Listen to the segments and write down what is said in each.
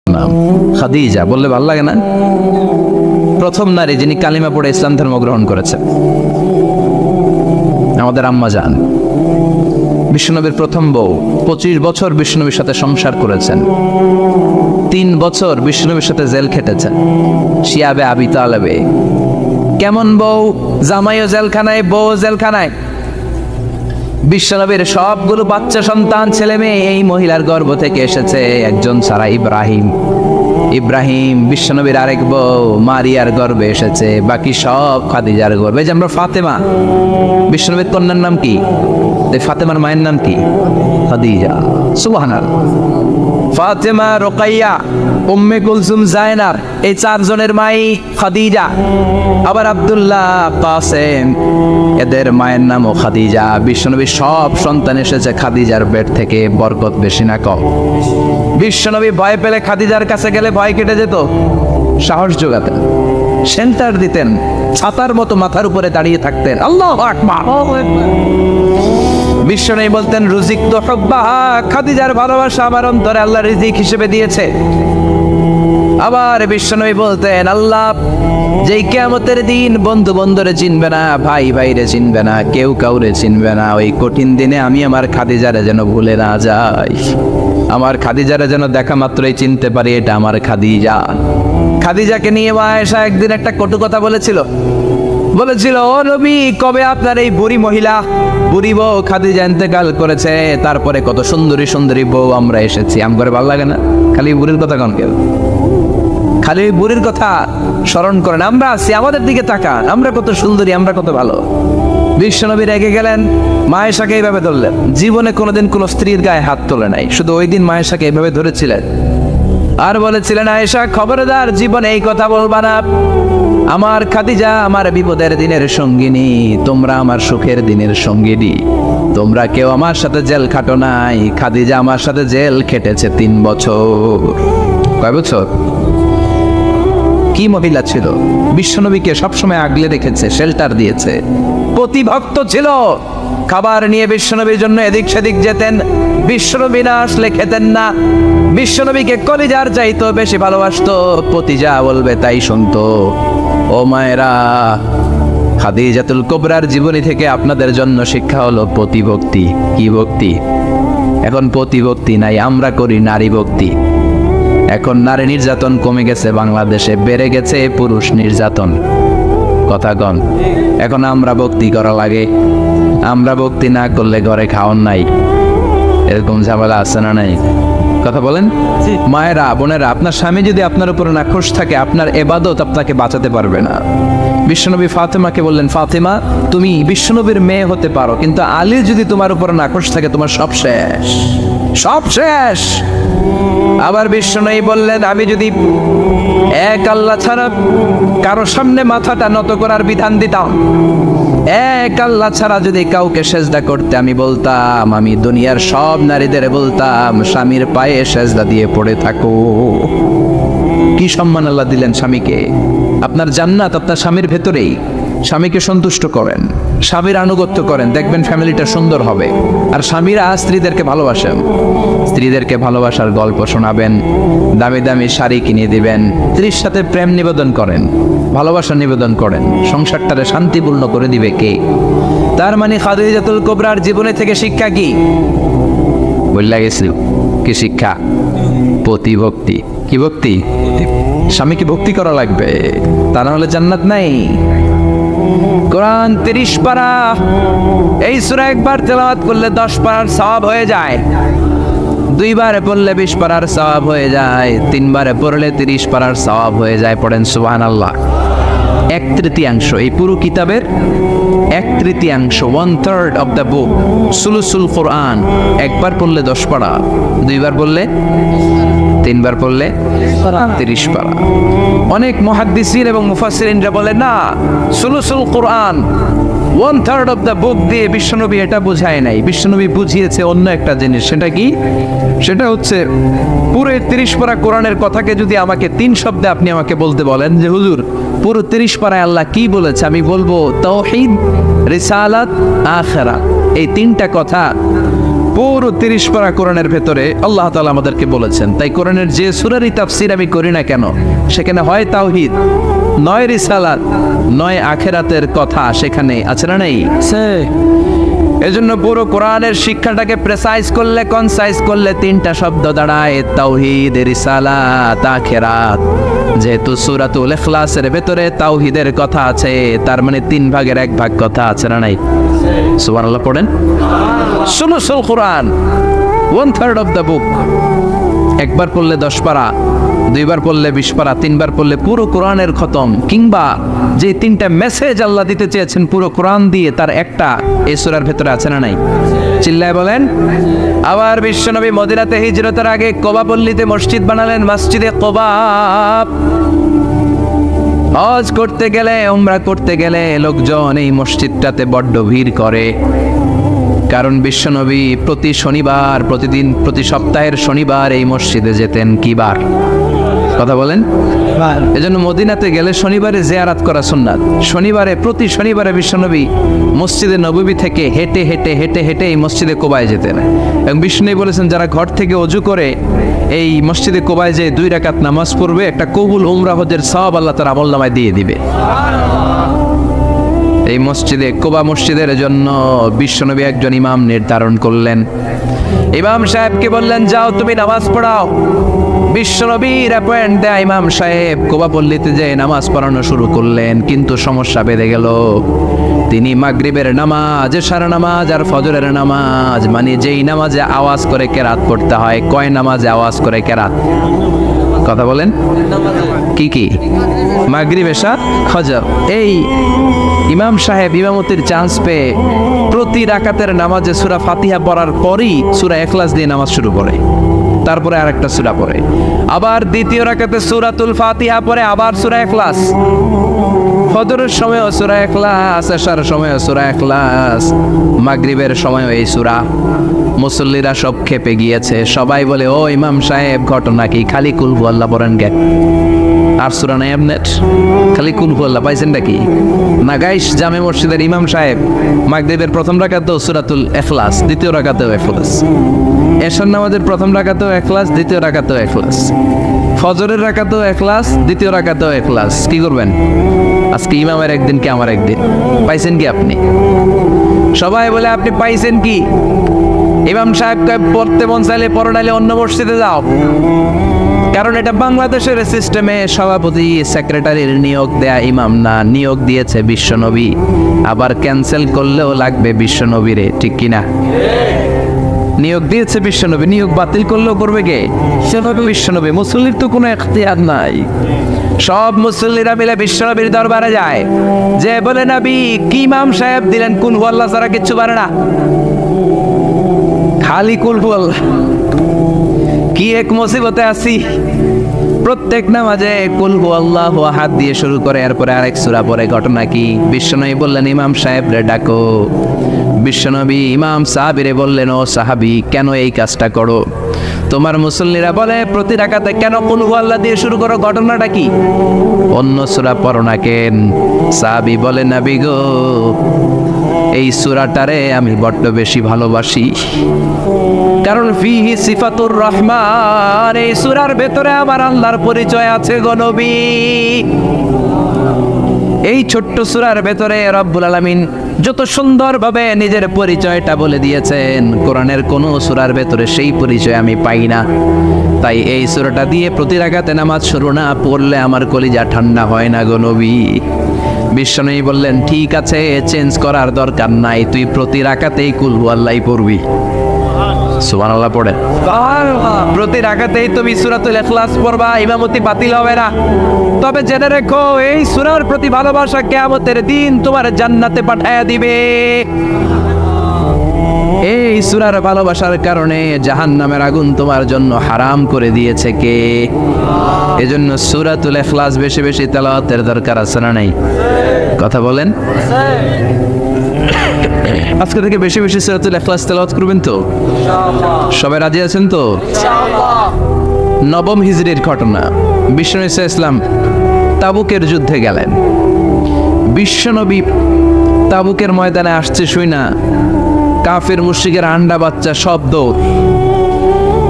নাম খাদিজা বললে ভালো লাগে না? প্রথম নারী যিনি কালিমা পড়ে ইসলাম ধর্ম গ্রহণ করেছেন আমাদের আম্মা জান, বিশ্বনবীর প্রথম বউ। 25 বছর বিশ্বনবীর সাথে সংসার করেছেন, 3 বছর বিশ্বনবীর সাথে জেল খেটেছেন শিয়াবে আবি তালেবে। কেমন বউ? জামাইও জেলখানায়, বউ জেলখানায়। বিশ্বনবীর সবগুলো বাচ্চা সন্তান ছেলে মেয়ে এই মহিলার গর্ভ থেকে এসেছে, একজন ছাড়া ইব্রাহিম বিশ্বনবীর আরেক বউ মারিয়ার গর্ভে এসেছে, বাকি সব খাদিজার গর্ভে। যে আমরা ফাতেমা, বিশ্বনবীর কন্যার নাম কি? ফাতেমার মায়ের নাম কি? খাদিজা। সুবহানাল্লাহ। ফাতেমা, রোকাইয়া, উম্মে কুলসুম, জায়নাব, এই 4 জনের মাই খাদিজা। আবার আব্দুল্লাহ, কাসেম, এদের মায়ের নামও খাদিজা। বিশ্বনবীর সব সন্তান এসেছে খাদিজার পেট থেকে। বরকত বেশি না কম? বিশ্বনবী ভয় পেলে খাদিজার কাছে গেলে ভয় কেটে যেত, সাহস যোগাতেন, সেন্টার দিতেন, ছাতার মতো মাথার উপরে দাঁড়িয়ে থাকতেন। আল্লাহু আকবার। বিশ্বনবী বলতেন রুজিক তো হুব্বাহা, খাদিজার ভালোবাসা আমার অন্তরে আল্লাহ রিজিক হিসেবে দিয়েছে। আবার বিশ্বনবী বলতেন আল্লাহ যেই কিয়ামতের দিন বন্ধু বন্ধুরে চিনবে না, ভাই ভাইরে চিনবে না, কেউ কাউরে চিনবে না, ওই কঠিন দিনে আমি আমার খাদিজারে যেন ভুলে না যাই, আমার খাদিজারে যেন দেখা মাত্রই চিনতে পারি এটা আমার খাদিজা। খাদিজাকে নিয়ে মা আয়েশা একদিন একটা কটু কথা বলেছিল, ও নবী, কবে আপনার এই বুড়ি মহিলা, বুড়ি বউ খাদিজা ইন্তেকাল করেছে, তারপরে কত সুন্দরী সুন্দরী বউ আমরা এসেছি। আম করে ভালো লাগে না? খালি বুড়ির কথা কন কেউ, খালি বুড়ির কথা স্মরণ করেন। আমরা আছি, আমাদের দিকে তাকান, আমরা কত সুন্দরী, আমরা কত ভালো। বিশ্বনবী রেগে গেলেন, মা আয়েশাকে এইভাবে ধরলেন। জীবনে কোনোদিন কোনো স্ত্রীর গায়ে হাত তোলে নাই, শুধু ওই দিন মা আয়েশাকে এইভাবে ধরেছিলেন আর বলেছিলেন আয়েশা খবরদার জীবনে এই কথা বলবা না, আমার খাদিজা আমার বিপদের দিনের সঙ্গিনী, তোমরা আমার সুখের দিনের সঙ্গিনী, তোমরা কেউ আমার সাথে জেল খাটো নাই, খাদিজা আমার সাথে জেল খেটেছে 3 বছর। কয় বছর? কি মহিলা ছিল! বিশ্বনবীকে সবসময় আগলে রেখেছে, শেল্টার দিয়েছে, প্রতিভক্ত ছিল। খাবার নিয়ে বিশ্বনবীর জন্য এদিক সেদিক যেতেন, বিশ্বনবী না আসলে খেতেন না। বিশ্বনবীকে কলিজার চাইতো বেশি ভালোবাসতো, পতি যা বলবে তাই শুনতো। ও মায়েরা, খাদিজাতুল কুবরার জীবনী থেকে আপনাদের জন্য শিক্ষা হলো প্রতিভক্তি। কি ভক্তি? এখন প্রতিভক্তি নাই, আমরা করি নারী ভক্তি। এখন নারী নির্যাতন কমে গেছে বাংলাদেশে, বেড়ে গেছে পুরুষ নির্যাতন। কথা কন। এখন আমরা ভক্তি করা লাগে, আমরা ভক্তি না করলে ঘরে খাওয়ান নাই, এরকম ঝামেলা আছে না নাই? কথা বলেন। মায়েরা, বোনেরা, আপনার স্বামী যদি আপনার উপর নাখোশ থাকে, আপনার ইবাদত আপনাকে বাঁচাতে পারবে না। বিশ্বনবী ফাতেমাকে বললেন, ফাতেমা তুমি বিশ্বনবীর মেয়ে হতে পারো, কিন্তু আলী যদি তোমার উপর নাখোশ থাকে তোমার সব শেষ, সব শেষ। আবার বিশ্বনবী বললেন, আমি যদি এক আল্লাহ ছাড়া কারো সামনে মাথাটা নত করার বিধান দিতাম, এক আল্লাহ ছাড়া যদি কাউকে সেজদা করতে আমি বলতাম, আমি দুনিয়ার সব নারীদের বলতাম স্বামীর পায়ে সেজদা দিয়ে পড়ে থাকো। কি সম্মান আল্লাহ দিলেন স্বামীকে! আপনার জান্নাত আপনার স্বামীর ভেতরেই। স্বামীকে সন্তুষ্ট করেন, স্বামীর আনুগত্য করেন, দেখবেন ফ্যামিলিটা সুন্দর হবে। আর স্বামীরা স্ত্রীদেরকে ভালোবাসেন, স্ত্রীদেরকে ভালোবাসার গল্প শোনাবেন, দামি দামি শাড়ি কিনে দিবেন, স্ত্রীর সাথে প্রেম নিবেদন করেন, ভালোবাসা নিবেদন করেন, সংসারটারে শান্তিপূর্ণ করে দিবে কে? তার মানে খাদিজাতুল কুবরার জীবনে থেকে শিক্ষা কি? বললা গেছিল কি শিক্ষা? প্রতিভক্তি। কি ভক্তি? স্বামীকে ভক্তি করা লাগবে, তা না হলে জান্নাত নাই। কোরআন 30 পারা, এই সূরা একবার তেলাওয়াত করলে 10 পারার সওয়াব হয়ে যায়, 2 বারে পড়লে 20 পারার সওয়াব হয়ে যায়, 3 বারে পড়লে 30 পারার সওয়াব হয়ে যায়। পড়েন সুবহানাল্লাহ। 1/3 এই পুরো কিতাবের 1/3, 1/3 অফ দ্য বুক, সুলুসুল কোরআন। একবার পড়লে 10 পারা, 2 বার পড়লে, 3 বার পড়লে 30 পারা। অনেক মুহাদ্দিসিন এবং মুফাসসিরিনরা বলে না, সুলুসুল কোরআন 1/3 অফ দ্য বুক দিয়ে বিশ্বনবী এটা বুঝায় নাই, বিশ্বনবী বুঝিয়েছে অন্য একটা জিনিস। সেটা কি? সেটা হচ্ছে পুরো 30 পারা কোরআনের কথাকে যদি আমাকে 3 শব্দে আপনি আমাকে বলতে বলেন যে হুজুর পুরো 30 পারায় আল্লাহ কি বলেছে, আমি বলবো তাওহীদ, রিসালাত, আখিরাত। এই 3টা কথা পুরো 30 পারা কোরআনের ভেতরে আল্লাহ তাআলা আমাদেরকে বলেছেন। তাই কোরআনের যে সূরারই তাফসীর আমি করি না কেন, সেখানে হয় তাওহীদ, নয় রিসালাত, নয় আখিরাতের কথা সেখানে আছে না নাই? এজন্য পুরো কোরআনের শিক্ষাটাকে প্রেসাইজ করলে, কনসাইজ করলে 3টা শব্দ দাঁড়ায়, তাওহীদ, রিসালাত, আখিরাত। যেহেতু সূরাতুল ইখলাসের ভেতরে তাওহীদের কথা আছে, তার মানে 3 ভাগের 1 ভাগ কথা আছে না নাই? সুবহানাল্লাহ পড়েন। সুলুসুল কোরআন, 1/3 অফ দ্য বুক। একবার পড়লে 10 পারা, 2বার পড়লে 20 পারা, 3বার পড়লে পুরো কোরআনের খতম। কিংবা যে 3টা মেসেজ আল্লাহ দিতে চেয়েছেন পুরো কোরআন দিয়ে, তার একটা এই সূরার ভেতরে আছে না নাই? চিল্লায় বলেন। আবার বিশ্বনবী মদিনাতে হিজরতের আগে কোবা পল্লীতে মসজিদ বানালেন, মসজিদে কোবা। হজ করতে গেলে, উমরা করতে গেলে লোকজন এই মসজিদটাতে বড্ড ভিড় করে। কারণ বিশ্বনবী প্রতি শনিবার, প্রতিদিন, প্রতি সপ্তাহের শনিবার এই মসজিদে যেতেন। কি বার? কথা বলেন। এজন্য মদিনাতে গেলে শনিবারে জিয়ারাত করা সুন্নাত। শনিবারে, প্রতি শনিবারে বিশ্বনবী মসজিদে নববী থেকে হেঁটে হেঁটে হেঁটে হেঁটে এই মসজিদে কোবায় যেতেন। এবং বিষ্ণু বলেছেন, যারা ঘর থেকে ওযু করে এই মসজিদে কোবায় যে 2 রাকাত নামাজ পড়বে, একটা কবুল উমরা হজের সওয়াব আল্লাহ তার আমলনামায় দিয়ে দিবে। এই মসজিদে, কোবা মসজিদের জন্য বিশ্বনবী একজন ইমাম নির্ধারণ করলেন। ইমাম সাহেবকে বললেন, যাও তুমি নামাজ পড়াও। বিশ্বনবীর অ্যাপয়েন্ট দেয়া ইমাম সাহেব কোবা পল্লীতে যে নামাজ পড়ানো শুরু করলেন। কিন্তু সমস্যা বেড়ে গেল। তিনি মাগরিবের নামাজ, এশার নামাজ আর ফজরের নামাজ, মানে যেই নামাজে আওয়াজ করে কেরাত পড়তে হয়, কয় নামাজে আওয়াজ করে কেরাত? কথা বলেন। কি কি? মাগরিব, এশা, ফজর। এই ইমাম সাহেব ইমামতির চান্স পেয়ে প্রতি রাকাতের নামাজে সূরা ফাতিহা পড়ার পরই সূরা ইখলাস দিয়ে নামাজ শুরু করে, তারপরে আরেকটা সূরা পড়ে, আবার দ্বিতীয় রাকাতে সূরাতুল ফাতিহা পড়ে, আবার সূরা ইখলাস। ফজরের সময়ও সূরা ইখলাস, এশার সময়ও সূরা ইখলাস, মাগরিবের সময়ও এই সূরা। মুসল্লিরা সব খেপে গিয়েছে। সবাই বলে, ও ইমাম সাহেব, ঘটনা কি? খালি কুল হুয়াল্লাহ পড়েন কেন? আর সূরা নাই আপনার? খালি কুল হুয়াল্লাহ পাইছেন নাকি? নাগাইশ জামে মসজিদের ইমাম সাহেব মাগরিবের প্রথম রাকাতেও সূরাতুল ইখলাস, দ্বিতীয় রাকাতেও ইখলাস। এশার নামাজের প্রথম রাকাতেও ইখলাস, দ্বিতীয় রাকাতেও ইখলাস। ফজরের রাকাতেও ইখলাস, দ্বিতীয় রাকাতেও ইখলাস। কি করবেন? আজকে ইমামের একদিন কি আমার একদিন। পাইছেন কি আপনি? সবাই বলে, আপনি পাইছেন কি? ইমাম সাহেবকে পড়তে মন চাইলে পড়ো, নাইলে অন্য মসজিদে যাও। কারণ এটা বাংলাদেশের সিস্টেমে সভাপতি সেক্রেটারির নিয়োগ দেয়া ইমাম না, নিয়োগ দিয়েছে বিশ্বনবী। আবার ক্যান্সেল করলেও লাগবে বিশ্বনবীরে, ঠিক কিনা? নিয়োগ দিয়েছে বিশ্বনবী, নিয়োগ বাতিল করলেও করবে কে? সেভাবে বিশ্বনবী। মুসল্লির তো কোনো এখতিয়ার নাই। সব মুসল্লিরা মিলে বিশ্বনবীর দরবারে যায়, যে বলে, নবী কি ইমাম সাহেব দিলেন, কুল হুয়াল্লাহ ছাড়া কিচ্ছু পারে না, খালি কুল হুয়াল্লাহ। কি এক মুসিবতে আছি। প্রত্যেক নামাজে কুল হুয়াল্লাহু আহাদ দিয়ে শুরু করে, এরপরে আরেক সূরা পড়ে। ঘটনা কি? বিশ্বনবী বললেন, ইমাম সাহেব রে ডাকো। বিশ্বনবী ইমাম সাহাবীরে বললেন, ও সাহাবী, কেন এই কাজটা করো? তোমার মুসল্লিরা বলে, প্রতি রাকাতে কেন কুল হুয়াল্লাহ দিয়ে শুরু করো? ঘটনাটা কি? অন্য সূরা পড়ো না কেন? সাহাবী বলে, নবী গো, এই সূরাটারে আমি বড্ড বেশি ভালোবাসি। কারণ ফিহি সিফাতুর রহমান, এই সূরার ভেতরে আমার আল্লাহর পরিচয় আছে গো নবী। এই ছোট্ট সূরার ভেতরে রব্বুল আলামিন যত সুন্দরভাবে নিজের পরিচয়টা বলে দিয়েছেন, কোরআনের কোন সূরার ভেতরে সেই পরিচয় আমি পাই না। তাই এই সূরাটা দিয়ে প্রতি রাকাতে নামাজ শুরু না পড়লে আমার কলিজা ঠান্ডা হয় না গো নবী। বিশ্বনবী বললেন, ঠিক আছে, চেঞ্জ করার দরকার নাই, তুই প্রতি রাকাতেই কুল হুয়াল্লাহই পড়বি। সুবহানাল্লাহ পড়েন। প্রতি রাকাতেই তুমি সূরাতুল ইখলাস পড়বা, ইমামতি বাতিল হবে না। তবে জেনে রেখো, এই সূরার প্রতি ভালোবাসা কিয়ামতের দিন তোমার জান্নাতে পাঠায়া দিবে। এই সূরার ভালোবাসার কারণে জাহান্নামের আগুন তোমার জন্য হারাম করে দিয়েছে কে? এজন্য সূরাতুল ইখলাস বেশি বেশি তেলাওয়াতের দরকার আছে না নাই? কথা বলেন। আজকে থেকে বেশি বেশি সূরাতুল ইখলাস তেলাওয়াত করবেন তো? সবাই রাজি আছেন তো? নবম হিজরির ঘটনা। বিশ্বনবী সাল্লাল্লাহু আলাইহি ওয়াসাল্লাম তাবুকের যুদ্ধে গেলেন। বিশ্বনবী তাবুকের ময়দানে আসছে শুই না কাফের মুশরিকের আন্ডা বাচ্চা সব দৌড়।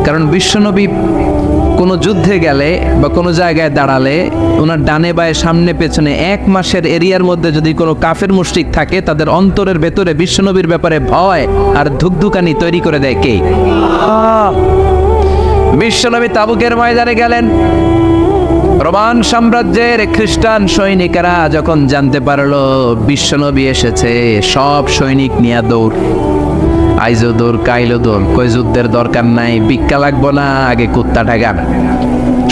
কারণ বিশ্বনবী কোনো যুদ্ধে গেলে বা কোনো জায়গায় দাঁড়ালে ওনার ডানে বায়ে সামনে পেছনে 1 মাসের এরিয়ার মধ্যে যদি কোনো কাফের মুশরিক থাকে, তাদের অন্তরের ভেতরে বিশ্বনবীর ব্যাপারে ভয় আর ধুকধুকানি তৈরি করে দেয় কে? বিশ্বনবী তাবুকের ময়দানে গেলেন। রোমান সাম্রাজ্যের খ্রিস্টান সৈনিকেরা যখন জানতে পারলো বিশ্বনবী এসেছে, সব সৈনিক নিয়ে দৌড়। আইজো দৌড়, কাইলো দৌড়, কই যুদ্ধের দরকার নাই, ভিক্ষা লাগবো না, আগে কুত্তা ঠাগান,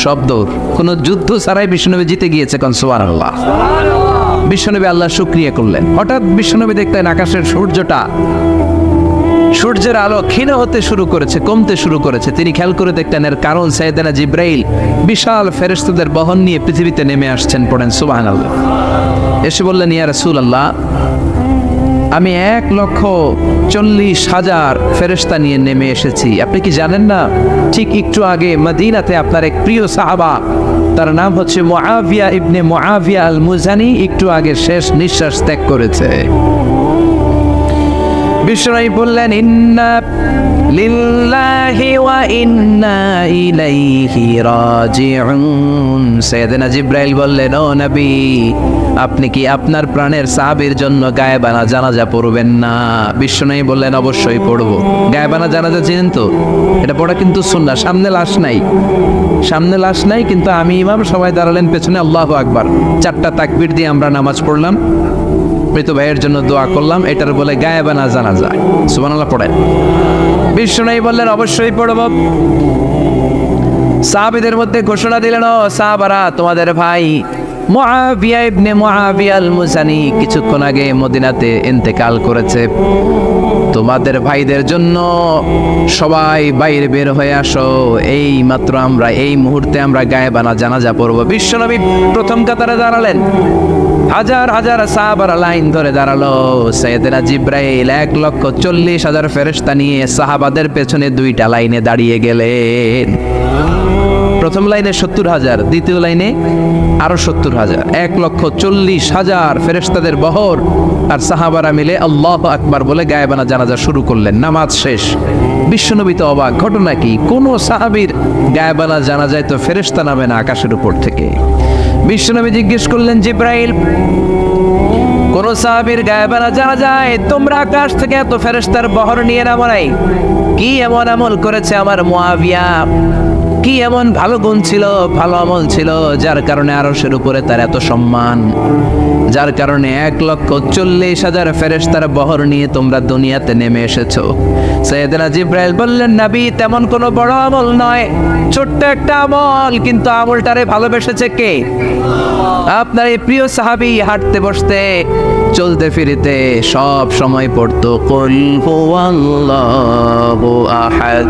সব দৌড়। কোনো যুদ্ধ ছাড়াই বিশ্বনবী জিতে গিয়েছে, কোন সুবহানাল্লাহ। বিশ্বনবী আল্লাহ শুকরিয়া করলেন। হঠাৎ বিশ্বনবী দেখলেন আকাশের সূর্যের আলো ক্ষীণ হতে শুরু করেছে, কমতে শুরু করেছে। তিনি খেয়াল করে দেখলেন এর কারণ সাইয়েদনা জিব্রাইল বিশাল ফেরেশতাদের বহন নিয়ে পৃথিবীতে নেমে আসছেন। পড়েন সুবহানাল্লাহ। এসে বললেন, ইয়া রাসূলুল্লাহ, আমি 1,40,000 ফেরেশতা নিয়ে নেমে এসেছি। আপনি কি জানেন না, ঠিক একটু আগে মদিনাতে আপনার এক প্রিয় সাহাবা, তার নাম হচ্ছে মুআবিয়া ইবনে মুআবিয়া আল মুজানি, একটু আগে শেষ নিঃশ্বাস ত্যাগ করেছে। বিশ্বনবী বললেন, ইন্না লিল্লাহি ওয়া ইন্না ইলাইহি রাজিউন। সাইয়েদনা জিব্রাইল বললেন, ও নবী, আপনি কি আপনার প্রাণের সাহাবীর জন্য গায়েবানা জানাজা পড়বেন না? বিশ্বনবী বললেন, অবশ্যই পড়ব। গায়েবানা জানাজা চিনেন তো? এটা পড়া কিন্তু সুন্নাহ। সামনে লাশ নাই, কিন্তু আমি ইমাম, সবাই দাঁড়ালেন পেছনে, আল্লাহু আকবার, 4টা তাকবীর দিয়ে আমরা নামাজ পড়লাম, মৃত ভাইয়ের জন্য দোয়া করলাম, এটার বলে গায়েবানা জানাজা। সুবহানাল্লাহ পড়েন। বিশ্বনবী বললেন, অবশ্যই পড়ব। সাহাবীদের মধ্যে ঘোষণা দিলেন, ও সাহাবারা, তোমাদের ভাই মুআবিয়া ইবনে মুআবিয়া আল মুজানি কিছুক্ষণ আগে মদিনাতে ইন্তেকাল করেছে। তোমাদের ভাইদের জন্য সবাই বাইরে বের হয়ে আসো, এই মাত্র আমরা এই মুহূর্তে আমরা গায়েবানা জানাজা পড়ব। বিশ্বনবী প্রথম কাতারে দাঁড়ালেন, হাজার হাজার সাহাবারা লাইন ধরে দাঁড়ালো। সাইয়েদনা জিব্রাইল 1,40,000 ফেরেশতা নিয়ে সাহাবাদের পেছনে 2টা লাইনে দাঁড়িয়ে গেলেন। প্রথম লাইনে 70,000, দ্বিতীয় লাইনে আরো 70,000, 1,40,000 ফেরেশতাদের বহর। আর সাহাবারা মিলে আল্লাহু আকবার বলে গায়েবানা জানাজা শুরু করলেন। নামাজ শেষ। বিশ্বনবী তো অবাক, ঘটনা কি? কোন সাহাবীর গায়েবানা জানাজায় তো ফেরেশতা নামে না আকাশের উপর থেকে। বিশ্বনবী জিজ্ঞেস করলেন, জিব্রাইল, কোন সাহাবীর গায়েবানা জানাজায় তোমরা আকাশ থেকে এত ফেরেশতার বহর নিয়ে নামো নাই? কি এমন আমল করেছে আমার মুআবিয়া? কি এমন ভালো গুণ ছিল, ভালো আমল ছিল, যার কারণে আরশের উপরে তার এত সম্মান, যার কারণে 1,40,000 ফেরেশতার বহর নিয়ে তোমরা দুনিয়াতে নেমে এসেছো? সাইয়েদনা জিব্রাইল বললেন, নবী, তেমন কোনো বড় আমল নয়, ছোট্ট একটা আমল, কিন্তু আমলটারে ভালোবেসেছে কে? আপনার এই প্রিয় সাহাবী হাঁটতে বসতে চলতে ফিরিতে সব সময় পড়তো, কুল হুয়াল্লাহু আহাদ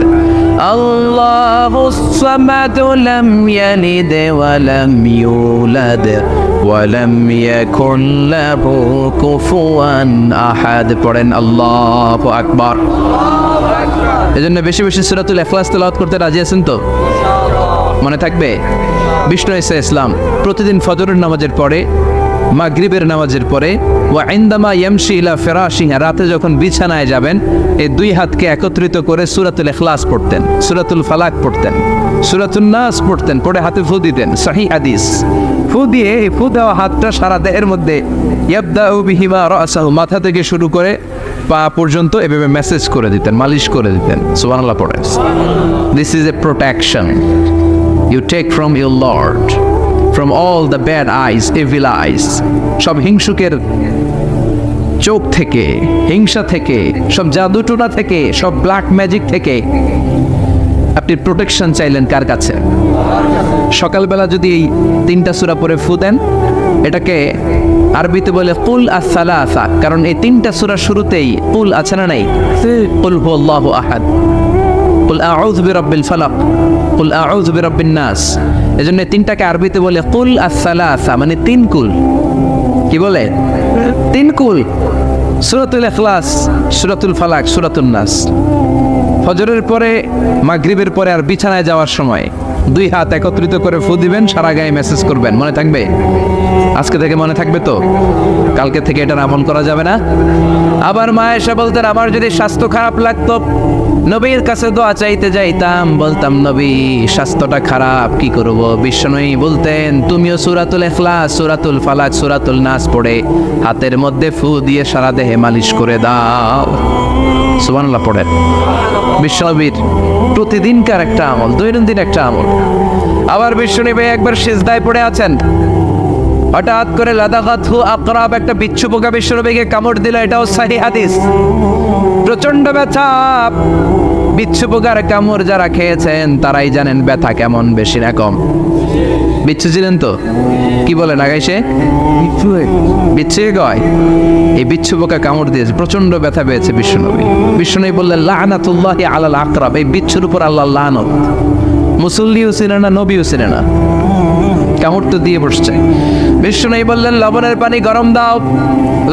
আল্লাহুস সামাদ লাম ইয়ালিদ ওয়া লাম ইউলাদ ওয়া লাম ইয়াকুল লাহু কুফুয়ান আহাদ। পড়েন আল্লাহু আকবার। এজন্য বেশি বেশি সূরাতুল ইখলাস তেলাওয়াত করতে রাজি আছেন তো? মনে থাকবে? বিষ্ণু ঈসা ইসলাম প্রতিদিন ফজরের নামাজের পরে, মাগরিবের নামাজের পরে, ওয়া ইনদামা ইয়ামশি ইলা ফিরাশিহি, রাতে যখন বিছানায় যাবেন, এই 2 হাতকে একত্রিত করে সূরাতুল ইখলাস পড়তেন, সূরাতুল ফালাক পড়তেন, সূরাতুন নাস পড়তেন, পড়ে হাতে ফু দিতেন। সহিহ হাদিস। ফু দিয়ে এই ফু দেওয়া হাতটা সারা দেহের মধ্যে ইয়াবদাউ বিহিমা রাসাহু, মাথা থেকে শুরু করে পা পর্যন্ত এভাবে মেসেজ করে দিতেন, মালিশ করে দিতেন। সুবহানাল্লাহ পড়েন। This is a protection you take from your Lord, from all the bad eyes, evil eyes, সব হিংসুকের চোখ থেকে, হিংসা থেকে, সব জাদুটোনা থেকে, সব ব্ল্যাক ম্যাজিক থেকে আপনি প্রোটেকশন চাইলেন কার কাছে? সকালবেলা যদি এই 3টা সূরা পড়ে ফু দেন, এটাকে আরবিতে বলে কুল আস-সালাসা, কারণ এই 3টা সূরা শুরুতেই কুল আছে না নাই? কুল হুয়াল্লাহু আহাদ, কুল আউযু বিরাব্বিল ফালাক, কুল আউযু বিরাব্বিন নাস। এজন্য 3টাকে আরবিতে বলে কুল আস-সালাসা, মানে 3 কুল। কি বলে? 3 কুল। সূরাতুল ইখলাস, সূরাতুল ফালাক, সূরাতুন নাস। ফজরের পরে, মাগরিবের পরে আর বিছানায় যাওয়ার সময় দুই হাত একত্রিত করে ফু দিবেন, সারা গায়ে মেসেজ করবেন। মনে থাকবে? আজকে থেকে মনে থাকবে তো? কালকে থেকে এটার আমল করা যাবে না? আবার মা এসে বলতেন, আমার যদি স্বাস্থ্য খারাপ লাগতো নবীর কাছে দোয়া চাইতে যাইতাম, বলতাম নবী স্বাস্থ্যটা খারাপ, কি করব? বিশ্বনবী বলতেন, তুমিও সূরাতুল ইখলাস, সূরাতুল ফালাক, সূরাতুল নাস পড়ে হাতের মধ্যে ফু দিয়ে সারা দেহে মালিশ করে দাও। সুবহানাল্লাহ পড়েন। বিশ্বনবীর প্রতিদিনকার একটা আমল, দৈনন্দিন একটা আমল। আবার বিশ্বনবী একবার সিজদায় পড়ে আছেন, হঠাৎ করে লাদাগাতহু আকরাব, একটা বিচ্ছু পোকা বিশ্বনবীকে কামড় দিল। এটাও সহিহ হাদিস। প্রচন্ড ব্যথা। বিচ্ছু পোকার কামড় যারা খেয়েছেন তারাই জানেন ব্যথা কেমন, বেশি না কম? বিচ্ছু ছিলেন তো? কি বলেন আগাইছে? বিচ্ছু কয়? এই বিচ্ছু পোকা কামড় দিয়েছে, প্রচন্ড ব্যথা পেয়েছে বিশ্বনবী। বিশ্বনবী বললেন, লাআনাতুল্লাহি আলাল আকরাব, এই বিচ্ছুর উপর আল্লাহর লানত। মুসল্লিও ছিল না, নবীও ছিল না, কামড় তো দিয়ে বসছে। বিশ্বনবী বললেন, লবণের পানি গরম দাও।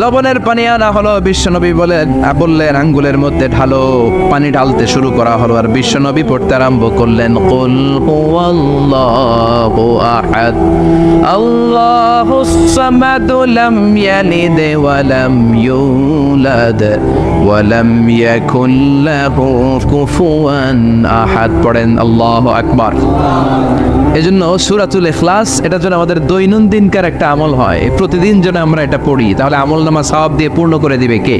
লবণের পানি আনা হলো। বিশ্বনবী বললেন আঙ্গুলের মধ্যে ঢালো। পানি ঢালতে শুরু করা হলো, আর বিশ্বনবী পড়তে আরম্ভ করলেন, কুল হুয়াল্লাহু আহাদ আল্লাহুস সামাদ লাম ইয়ালিদ ওয়া লাম ইউলাদ ওয়া লাম ইয়াকুল লাহু কুফুয়ান আহাদ। পড়েন আল্লাহু আকবার। এজন্য সূরাতুল ইখলাস এটার জন্য আমাদের দৈনন্দিনকার একটা আমল হয়, প্রতিদিন যেন আমরা এটা পড়ি, তাহলে আমল নামা সওয়াব দিয়ে পূর্ণ করে দিবে কে?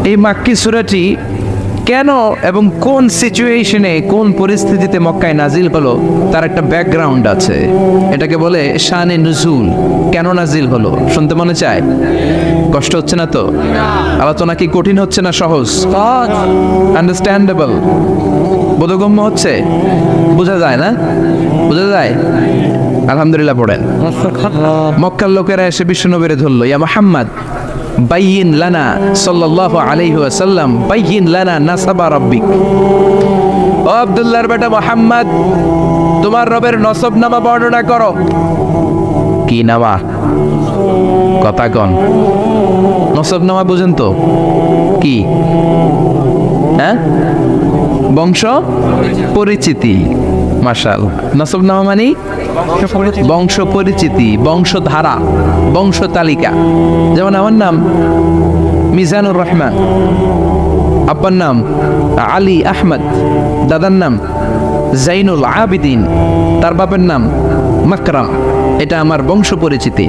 এই মাক্কি সূরাটি কেন এবং কোন সিচুয়েশনে, কোন পরিস্থিতিতে মক্কায় নাজিল হলো তার একটা ব্যাকগ্রাউন্ড আছে। এটাকে বলে শানে নুজুল। কেন নাজিল হলো শুনতে মনে চায়? কষ্ট হচ্ছে না তো? আলোচনা কি কঠিন হচ্ছে না সহজ? আন্ডারস্ট্যান্ডেবল, বোধগম্য হচ্ছে? বোঝা যায় না? বোঝা যায়? আলহামদুলিল্লাহ পড়েন। মক্কার লোকেরা এসে বিশ্বনবীরে ধরলো, ইয়া মুহাম্মদ বাইয়িন লানা সাল্লাল্লাহু আলাইহি ওয়াসাল্লাম বাইয়িন লানা নাসাবা রাব্বিক। ও আব্দুল্লাহর বেটা মুহাম্মদ, তোমার রবের নসবনামা বর্ণনা করো। কি নামা? কথা কন। নসবনামা বুঝেন তো কি? হ্যাঁ, বংশ পরিচিতি। মাশাআল্লাহ। নসবনামা মানে বংশ পরিচিতি, বংশধারা, বংশ তালিকা। যেমন আমার নাম মিজানুর রহমান, আব্বার নাম আলী আহমদ, দাদার নাম জাইনুল আবিদিন, তার বাপের নাম মাকরাম। এটা আমার বংশ পরিচিতি।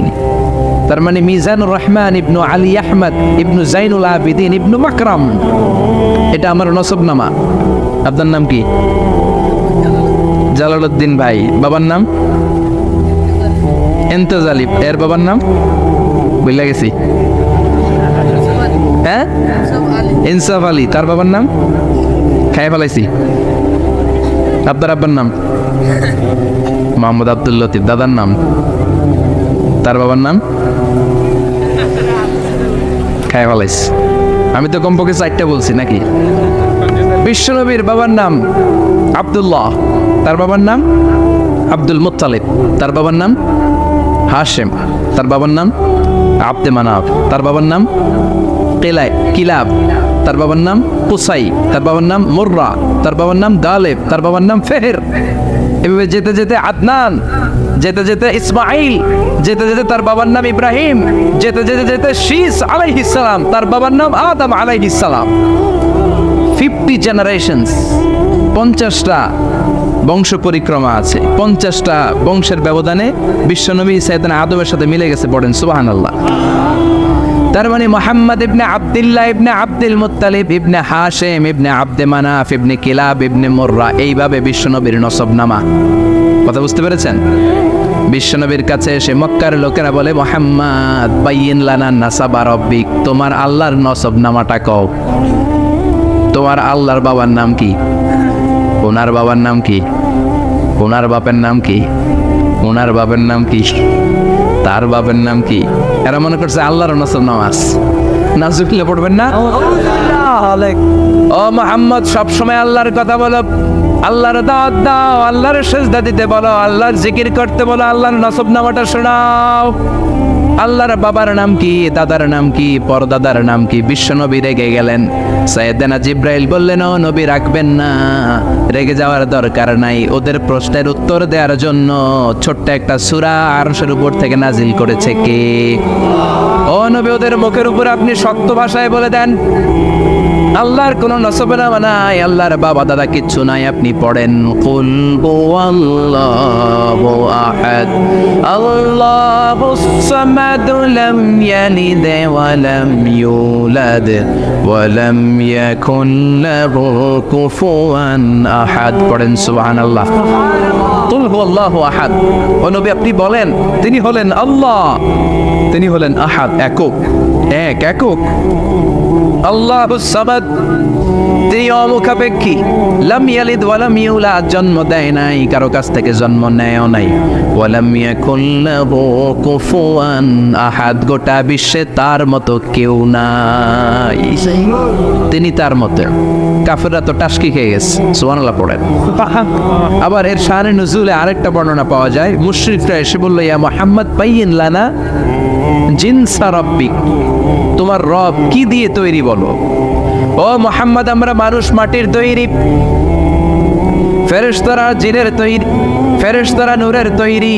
তার মানে মিজানুর রহমান ইবনু আলী আহমদ ইবনু জাইনুল আবিদিন ইবনু মাকরাম, এটা আমার নসবনামা। আপনার নাম কি? জালালউদ্দিন ভাই। বাবার নাম ইন্তেজালি। এর বাবার নাম বইলা গেছি। হ্যাঁ, ইনসাফ আলী। তার বাবার নাম খাই ফেলাইছি। আপনার আব্বার নাম মোহাম্মদ আব্দুল লতিফ। দাদার নাম, তার বাবার নাম খাই ফেলাইছি। আমি তো কমপক্ষে 4টা বলছি নাকি? বিশ্বনবীর বাবার নাম আব্দুল্লাহ, তার বাবার নাম আব্দুল মুত্তালিব, তার বাবার নাম হাশেম, তার বাবার নাম আব্দে মানাফ, তার বাবার নাম কিলাব, তার বাবার নাম কুসাই, তার বাবার নাম মুররা, তার বাবার নাম গালেব, তার বাবার নাম ফেহের। এভাবে যেতে যেতে আদনান, যেতে যেতে ইসমাইল, যেতে যেতে তার বাবার নাম ইব্রাহিম, যেতে যেতে যেতে শীস আলাইহিস সালাম, তার বাবার নাম আদম আলাইহিস সালাম। 50 জেনারেশনস, 50টা বংশ পরিক্রমা আছে। 50টা বংশের ব্যবধানে বিশ্বনবী সাইয়েদনা আদমের সাথে মিলে গেছে। পড়েন সুবহানাল্লাহ। তার মানে মুহাম্মদ ইবনে আব্দুল্লাহ ইবনে আব্দুল মুত্তালিব ইবনে হাশেম ইবনে আব্দে মানাফ ইবনে কিলাব ইবনে মুররা, এইভাবে বিশ্বনবীর নসবনামা। কথা বুঝতে পেরেছেন? বিশ্বনবীর কাছে এসে মক্কার লোকেরা বলে, মুহাম্মদ বাইয়িন লানা নাসাবা রাব্বিক, তোমার আল্লাহর নসবনামাটা কও। তোমার আল্লাহর বাবার নাম কি? ওনার বাবার নাম কি? ওনার বাপের নাম কি? ওনার বাপের নাম কি? তার বাপের নাম কি? এরা মনে করছে আল্লাহর নসবনামা আছে। নাজুকিলে পড়বেন না? ও মুহাম্মদ, সবসময় আল্লাহর কথা বলো, আল্লাহর দাওয়াত দাও, আল্লাহর সিজদা দিতে বলো, আল্লাহর জিকির করতে বলো, আল্লাহর নসবনামাটা শোনাও। আল্লাহর বাবার নাম কি, দাদার নাম কি, পরদাদার নাম কি? বিশ্বনবী রেগে গেলেন। সাইয়েদনা জিব্রাইল বললেন, ও নবী রাখবেন না, রেগে যাওয়ার দরকার নাই। ওদের প্রশ্নের উত্তর দেওয়ার জন্য ছোট্ট একটা সূরা আরশের উপর থেকে নাজিল করেছে কে? ও নবী, ওদের মুখের উপর আপনি শক্ত ভাষায় বলে দেন, আল্লাহর কোন নসবনামা নাই, আল্লাহর বাবা দাদা কিচ্ছু নাই। আপনি পড়েন, কুল হুয়াল্লাহু আহাদ আল্লাহুস সামাদ লাম ইয়ালিদ ওয়া লাম ইউলাদ ওয়া লাম ইয়াকুন লাহু কুফুয়ান আহাদ। পড়েন সুবহানাল্লাহ। কুল হুয়াল্লাহু আহাদ। ও নবী, আপনি বলেন, তিনি হলেন আল্লাহ, তিনি হলেন আহাদ, একক, একক। আল্লাহুস সামাদ, তিনি অমুখাপেক্ষী। লাম ইয়ালিদ ওয়া লাম ইউলাদ, জন্ম দেয় নাই, কারো কাছ থেকে জন্ম নেয়ও নাই। ওয়া লাম ইয়াকুন লাহু কুফুয়ান আহাদ, গোটা বিশ্বে তার মতো কেউ নাই, তিনি তার মতো। কাফেররা তো টাসকি খেয়ে গেছে। সুবহানাল্লাহ পড়েন। আবার এর শানে নুজুলে আরেকটা বর্ণনা পাওয়া যায়। মুশরিকরা এসে বলল, ইয়া মুহাম্মদ বাইয়িন লানা জিনসা রাব্বিক, তোমার রব কি দিয়ে তৈরি বলো। ও মুহাম্মদ, আমরা মানুষ মাটির তৈরি, ফেরেশতারা জিনের তৈরি, ফেরেশতারা নূরের তৈরি,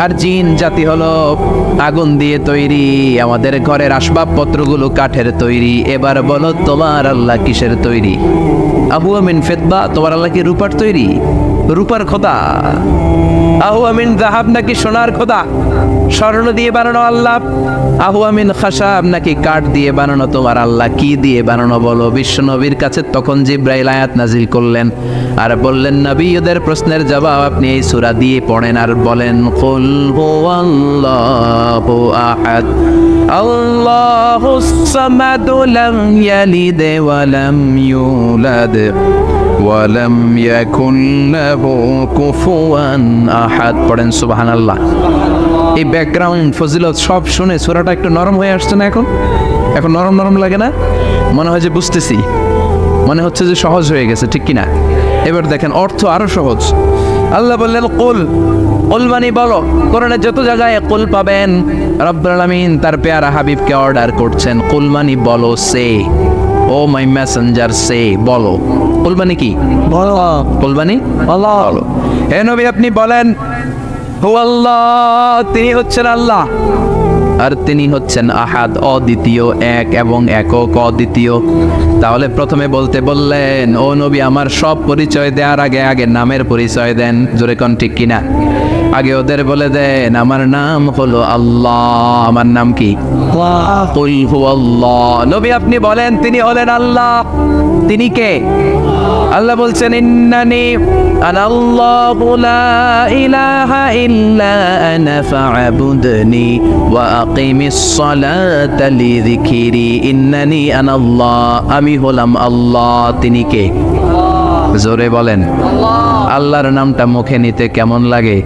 আর জিন জাতি হলো আগুন দিয়ে তৈরি। আমাদের ঘরের আসবাবপত্রগুলো কাঠের তৈরি। এবার বলো, তোমার আল্লাহ কিসের তৈরি? আহু আমিন ফিদ্দা, তোমার আল্লাহ কি রূপার তৈরি? রূপার খোদা? আহু আমিন যাহাব, নাকি সোনার খোদা? স্বর্ণ দিয়ে বানানো আল্লাহ? আহু আমিন খাসাব, নাকি কাঠ দিয়ে বানানো তোমার আল্লাহ? কি দিয়ে বানানো বলো? বিশ্ব নবীর কাছে তখন জিব্রাইল আয়াত নাজিল করলেন আর বললেন, নবী, ওদের প্রশ্নের জবাব আপনি এই সূরা দিয়ে পড়েন আর বলেন, কুল হুয়াল্লাহু আহাদ আল্লাহুস সামাদ লাম ইয়ালিদ ওয়া লাম ইউলাদ ওয়া লাম ইয়াকুন লাহু কুফুয়ান আহাদ। পড়েন সুবহানাল্লাহ। এই ব্যাকগ্রাউন্ড ফজিলত সব শুনে সূরাটা একটু নরম হয়ে আসছে না? এখন নরম নরম লাগে না? মনে হয় যে বুঝতেছি, মনে হচ্ছে যে সহজ হয়ে গেছে, ঠিক কিনা? এবার দেখেন অর্থ আরো সহজ। আল্লাহ বললেন কুল, কুল মানে বলো। কোরআনে যত জায়গায় কুল পাবেন, রব্বুল আলামিন তার পেয়ারা হাবিবকে অর্ডার করছেন, কুল মানে বলো, সে, ও মাই মেসেঞ্জার সে, বলো। কুল মানে কি? বলো। কুল মানে বলো। হে নবী, আপনি বলেন, হুয়াল্লাহ, তিনি হচ্ছেন আল্লাহ, আর তিনি হচ্ছেন আহাদ, অদ্বিতীয়, এক এবং একক, অদ্বিতীয়। তাহলে প্রথমে বলতে বললেন, ও নবী, আমার সব পরিচয় দেওয়ার আগে আগে নামের পরিচয় দেন। জোরে কোন ঠিক কিনা? আগে ওদের বলে দেন, আমার নাম হলো আল্লাহ। আমার নাম কি? কুল হুয়াল্লাহ। নবী, আপনি বলেন, তিনি হলেন আল্লাহ। তিনি কে? আল্লাহ বলছেন, ইন্নানি আনাল্লাহু লা ইলাহা ইল্লা আনা ফা'বুদনি ওয়া আকিমিস সালাতা লিযিকরি। ইন্নানি আনাল্লাহ, আমি হলাম আল্লাহ। তিনি কে? জোরে বলেন। আল্লাহর নামটা মুখে নিতে কেমন লাগে?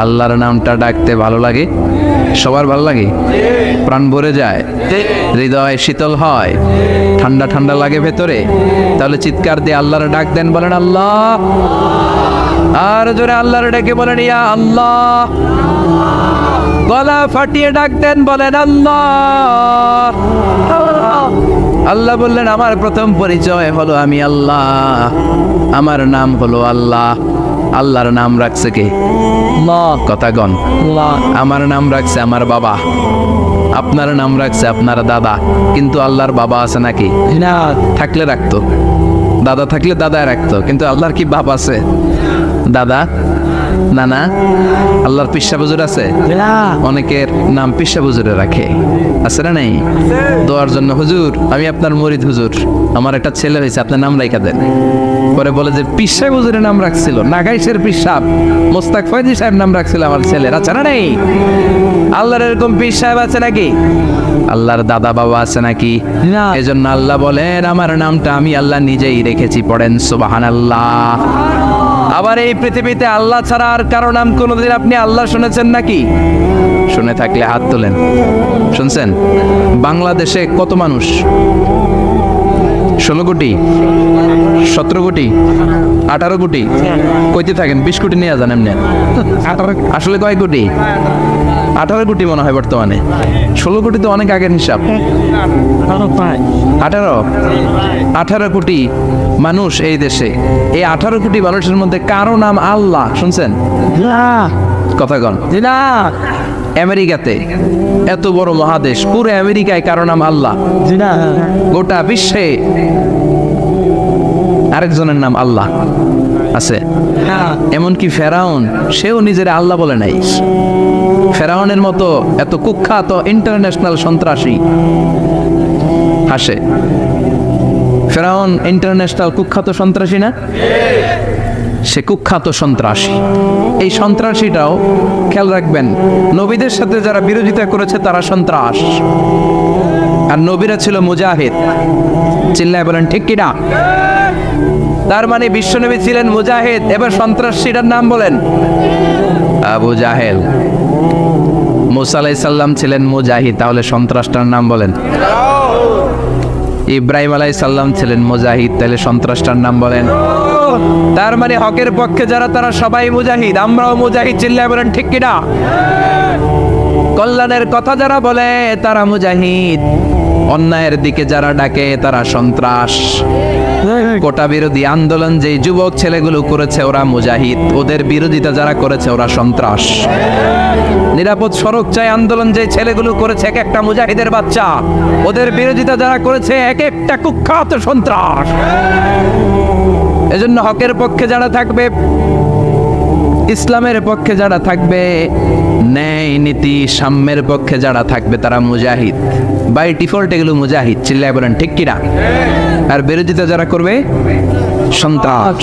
আল্লাহর নামটা ডাকতে ভালো লাগে? সবার ভালো লাগে? প্রাণ ভরে যায়, হৃদয় শীতল হয়, ঠান্ডা ঠান্ডা লাগে ভেতরে? তাহলে চিৎকার দিয়ে আল্লাহর ডাক দেন, বলেন আল্লাহ। আর জোরে আল্লাহর ডেকে বলেন, ইয়া আল্লাহ। গলা ফাটিয়ে ডাক দেন, বলেন আল্লাহ। আল্লাহ বললেন, আমার প্রথম পরিচয় হলো আমি আল্লাহ, আমার নাম হলো আল্লাহ। আল্লাহর নাম রাখছে কে? কথা গণ। আমার নাম রাখছে আমার বাবা, আপনার নাম রাখছে আপনার দাদা। কিন্তু আল্লাহর বাবা আছে নাকি? না। থাকলে রাখতো, দাদা থাকলে দাদা রাখতো। কিন্তু আল্লাহর কি বাপ আছে? দাদা, নানা? আল্লাহর পিসা বুজুর আছে? অনেকের নাম পিসা বুজুরে রাখে, আছে না নাই? দোয়ার জন্য, হুজুর আমি আপনার মুরিদ, হুজুর আমার একটা ছেলে হয়েছে, আপনার নাম রাখা দেন। পরে বলে যে পিসা বুজুরের নাম রাখছিল, নাগাইশের পিসাব মোস্তাক ফয়জি সাহেব নাম রাখছিল আমার ছেলের, আছে না নাই? আল্লাহর এরকম পীর সাহেব আছে নাকি? আল্লাহর দাদা বাবা আছে নাকি? এজন্য আল্লাহ বলেন, আমার নামটা আমি আল্লাহ নিজেই রেখেছি। পড়েন সুবহানাল্লাহ। আবার এই পৃথিবীতে আল্লাহ ছাড়া আর কারো নাম কোনোদিন আপনি আল্লাহ শুনেছেন নাকি? শুনে থাকলে হাত তোলেন। শুনছেন? বাংলাদেশে কত মানুষ? 16 কোটি, 17 কোটি, 18 কোটি, কইতে থাকেন 20 কোটি নিয়ে যান এমনি। আসলে কয় কোটি? 18 কোটি মনে হয় বর্তমানে। 16 কোটি তো অনেক আগের হিসাব। 18 কোটি মানুষ এই দেশে। এই 18 কোটি মানুষের মধ্যে কারো নাম আল্লাহ শুনছেন? কথা কন। আমেরিকাতে, এত বড় মহাদেশ, পুরো আমেরিকায় কারো নাম আল্লাহ? গোটা বিশ্বে আরেকজনের নাম আল্লাহ আছে? এমনকি ফেরাউন, সেও নিজের আল্লাহ বলে নাই। ফেরাউনের মতো এত কুখ্যাত ইন্টারন্যাশনাল সন্ত্রাসী আসে। ফেরাউন ইন্টারন্যাশনাল কুখ্যাত সন্ত্রাসী না? সে কুখ্যাত সন্ত্রাসী। এই সন্ত্রাসীটাও খেয়াল রাখবেন, নবীদের সাথে যারা বিরোধিতা করেছে তারা সন্ত্রাস, আর নবীরা ছিল মুজাহিদ। চিল্লায় বলেন ঠিক কিনা? তার মানে বিশ্বনবী ছিলেন মুজাহিদ। এবার সন্ত্রাসীটার নাম বলেন। আবু জাহেল। মুসা আলাইহিস সালাম ছিলেন মুজাহিদ, তাহলে সন্ত্রাসটার নাম বলেন। ইব্রাহিম আলাইহিস সালাম ছিলেন মুজাহিদ, তাহলে সন্ত্রাসটার নাম বলেন। তার মানে হকের পক্ষে যারা তারা সবাই মুজাহিদ, আমরাও মুজাহিদ। চিল্লায় বলেন ঠিক কিনা? কল্যাণের কথা যারা বলে তারা মুজাহিদ, অন্যায়ের দিকে যারা ডাকে তারা সন্ত্রাস। কোটা বিরোধী আন্দোলন যে যুবক ছেলেগুলো করেছে ওরা মুজাহিদ, ওদের বিরোধিতা যারা করেছে ওরা সন্ত্রাস। নিরাপদ সড়ক চাই আন্দোলন যে ছেলেগুলো করেছে এক একটা মুজাহিদের বাচ্চা, ওদের বিরোধিতা যারা করেছে এক একটা কুখ্যাত সন্ত্রাস। এজন্য হকের পক্ষে যারা থাকবে, ইসলামের পক্ষে যারা থাকবে, ন্যায় নীতি সাম্যের পক্ষে যারা থাকবে তারা মুজাহিদ। বাই ডিফল্ট এগুলো মুজাহিদ। চিল্লায় বলেন ঠিক কিনা? আর বিরোধিতা যারা করবে সন্ত্রাস।